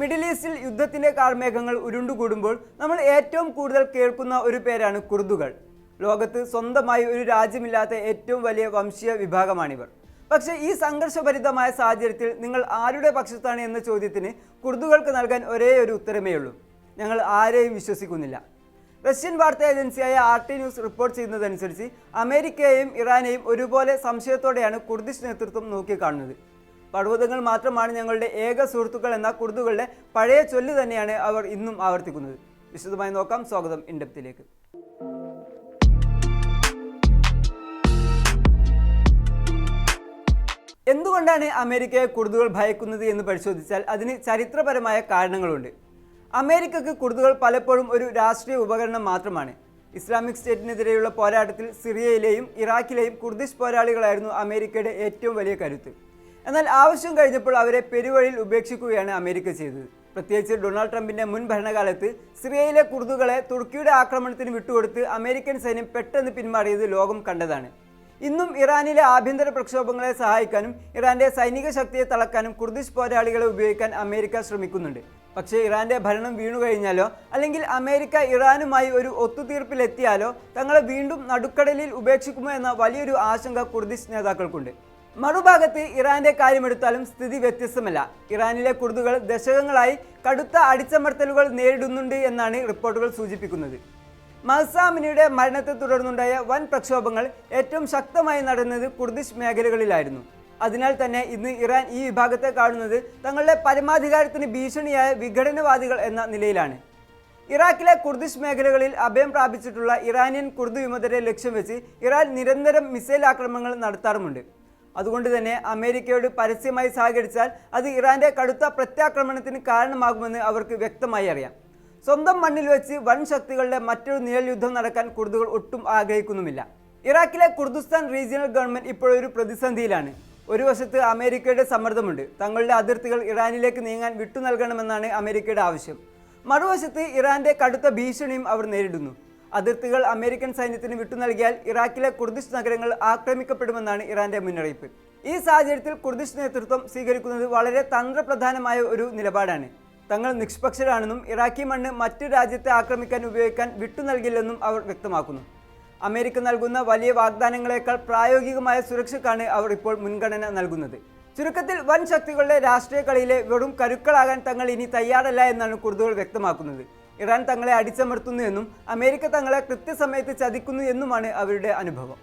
Middle ഈസ്റ്റിൽ യുദ്ധത്തിന്റെ കാർമേഘങ്ങൾ ഉരുണ്ടുകൂടുമ്പോൾ നമ്മൾ ഏറ്റവും കൂടുതൽ കേൾക്കുന്ന ഒരു പേരാണ് കുർദുകൾ. ലോകത്ത് സ്വന്തമായി ഒരു രാജ്യമില്ലാത്ത ഏറ്റവും വലിയ വംശീയ വിഭാഗമാണിവർ. പക്ഷേ ഈ സംഘർഷഭരിതമായ സാഹചര്യത്തിൽ നിങ്ങൾ ആരുടെ പക്ഷത്താണ് എന്ന ചോദ്യത്തിന് കുർദുകൾക്ക് നൽകാൻ ഒരേ ഒരു ഉത്തരമേ ഉള്ളൂ: ഞങ്ങൾ ആരെയും വിശ്വസിക്കുന്നില്ല. റഷ്യൻ വാർത്താ ഏജൻസിയായ RT ന്യൂസ് റിപ്പോർട്ട് ചെയ്യുന്നതനുസരിച്ച് അമേരിക്കയെയും ഇറാനെയും ഒരുപോലെ സംശയത്തോടെയാണ് കുർദിഷ് നേതൃത്വം നോക്കിക്കാണുന്നത്. പർവ്വതങ്ങൾ മാത്രമാണ് ഞങ്ങളുടെ ഏക സുഹൃത്തുക്കൾ എന്ന കുർദുകളുടെ പഴയ ചൊല്ല് തന്നെയാണ് അവർ ഇന്നും ആവർത്തിക്കുന്നത്. വിശദമായി നോക്കാം. സ്വാഗതം ഇൻഡെപ്തിലേക്ക്. എന്തുകൊണ്ടാണ് അമേരിക്കയെ കുർദുകൾ ഭയക്കുന്നത് എന്ന് പരിശോധിച്ചാൽ അതിന് ചരിത്രപരമായ കാരണങ്ങളുണ്ട്. അമേരിക്കക്ക് കുർദുകൾ പലപ്പോഴും ഒരു രാഷ്ട്രീയ ഉപകരണം മാത്രമാണ്. ഇസ്ലാമിക് സ്റ്റേറ്റിനെതിരെയുള്ള പോരാട്ടത്തിൽ സിറിയയിലെയും ഇറാഖിലെയും കുർദിഷ് പോരാളികളായിരുന്നു അമേരിക്കയുടെ ഏറ്റവും വലിയ കരുത്ത്. എന്നാൽ ആവശ്യം കഴിഞ്ഞപ്പോൾ അവരെ പെരുവഴിയിൽ ഉപേക്ഷിക്കുകയാണ് അമേരിക്ക ചെയ്തത്. പ്രത്യേകിച്ച് ഡൊണാൾഡ് ട്രംപിന്റെ മുൻ ഭരണകാലത്ത് സിറിയയിലെ കുർദുകളെ തുർക്കിയുടെ ആക്രമണത്തിന് വിട്ടുകൊടുത്ത് അമേരിക്കൻ സൈന്യം പെട്ടെന്ന് പിന്മാറിയത് ലോകം കണ്ടതാണ്. ഇന്നും ഇറാനിലെ ആഭ്യന്തര പ്രക്ഷോഭങ്ങളെ സഹായിക്കാനും ഇറാന്റെ സൈനിക ശക്തിയെ തളക്കാനും കുർദിഷ് പോരാളികളെ ഉപയോഗിക്കാൻ അമേരിക്ക ശ്രമിക്കുന്നുണ്ട്. പക്ഷേ ഇറാന്റെ ഭരണം വീണുകഴിഞ്ഞാലോ അല്ലെങ്കിൽ അമേരിക്ക ഇറാനുമായി ഒരു ഒത്തുതീർപ്പിലെത്തിയാലോ തങ്ങളെ വീണ്ടും നടുക്കടലിൽ ഉപേക്ഷിക്കുമോ എന്ന വലിയൊരു ആശങ്ക കുർദിഷ് നേതാക്കൾക്കുണ്ട്. മറുഭാഗത്ത് ഇറാന്റെ കാര്യമെടുത്താലും സ്ഥിതി വ്യത്യസ്തമല്ല. ഇറാനിലെ കുർദുകൾ ദശകങ്ങളായി കടുത്ത അടിച്ചമർത്തലുകൾ നേരിടുന്നുണ്ട് എന്നാണ് റിപ്പോർട്ടുകൾ സൂചിപ്പിക്കുന്നത്. മഹ്സ അമിനിയുടെ മരണത്തെ തുടർന്നുണ്ടായ വൻ പ്രക്ഷോഭങ്ങൾ ഏറ്റവും ശക്തമായി നടന്നത് കുർദിഷ് മേഖലകളിലായിരുന്നു. അതിനാൽ തന്നെ ഇന്ന് ഇറാൻ ഈ വിഭാഗത്തെ കാണുന്നത് തങ്ങളുടെ പരമാധികാരത്തിന് ഭീഷണിയായ വിഘടനവാദികൾ എന്ന നിലയിലാണ്. ഇറാഖിലെ കുർദിഷ് മേഖലകളിൽ അഭയം പ്രാപിച്ചിട്ടുള്ള ഇറാനിയൻ കുർദ് വിമതരെ ലക്ഷ്യം വെച്ച് ഇറാൻ നിരന്തരം മിസൈൽ ആക്രമണങ്ങൾ നടത്താറുമുണ്ട്. അതുകൊണ്ട് തന്നെ അമേരിക്കയോട് പരസ്യമായി സഹകരിച്ചാൽ അത് ഇറാന്റെ കടുത്ത പ്രത്യാക്രമണത്തിന് കാരണമാകുമെന്ന് അവർക്ക് വ്യക്തമായി അറിയാം. സ്വന്തം മണ്ണിൽ വെച്ച് വൻ ശക്തികളുടെ മറ്റൊരു നിഴൽ യുദ്ധം നടക്കാൻ കുർദുകൾ ഒട്ടും ആഗ്രഹിക്കുന്നുമില്ല. ഇറാഖിലെ കുർദിസ്ഥാൻ റീജിയണൽ ഗവൺമെന്റ് ഇപ്പോഴൊരു പ്രതിസന്ധിയിലാണ്. ഒരു വശത്ത് അമേരിക്കയുടെ സമ്മർദ്ദമുണ്ട്. തങ്ങളുടെ അതിർത്തികൾ ഇറാനിലേക്ക് നീങ്ങാൻ വിട്ടു നൽകണമെന്നാണ് അമേരിക്കയുടെ ആവശ്യം. മറുവശത്ത് ഇറാന്റെ കടുത്ത ഭീഷണിയും അവർ നേരിടുന്നു. അതിർത്തികൾ അമേരിക്കൻ സൈന്യത്തിന് വിട്ടു നൽകിയാൽ ഇറാഖിലെ കുർദിഷ് നഗരങ്ങൾ ആക്രമിക്കപ്പെടുമെന്നാണ് ഇറാന്റെ മുന്നറിയിപ്പ്. ഈ സാഹചര്യത്തിൽ കുർദിഷ് നേതൃത്വം സ്വീകരിക്കുന്നത് വളരെ തന്ത്രപ്രധാനമായ ഒരു നിലപാടാണ്. തങ്ങൾ നിഷ്പക്ഷരാണെന്നും ഇറാഖി മണ്ണ് മറ്റു രാജ്യത്തെ ആക്രമിക്കാൻ ഉപയോഗിക്കാൻ വിട്ടു നൽകില്ലെന്നും അവർ വ്യക്തമാക്കുന്നു. അമേരിക്ക നൽകുന്ന വലിയ വാഗ്ദാനങ്ങളെക്കാൾ പ്രായോഗികമായ സുരക്ഷയ്ക്കാണ് അവർ ഇപ്പോൾ മുൻഗണന നൽകുന്നത്. ചുരുക്കത്തിൽ വൻ ശക്തികളുടെ രാഷ്ട്രീയ കളിയിലെ വെറും കരുക്കളാകാൻ തങ്ങൾ ഇനി തയ്യാറല്ല എന്നാണ് കുർദുകൾ വ്യക്തമാക്കുന്നത്. ഇറാൻ തങ്ങളെ അടിച്ചമർത്തുന്നു എന്നും അമേരിക്ക തങ്ങളെ കൃത്യസമയത്ത് ചതിക്കുന്നു എന്നുമാണ് അവരുടെ അനുഭവം.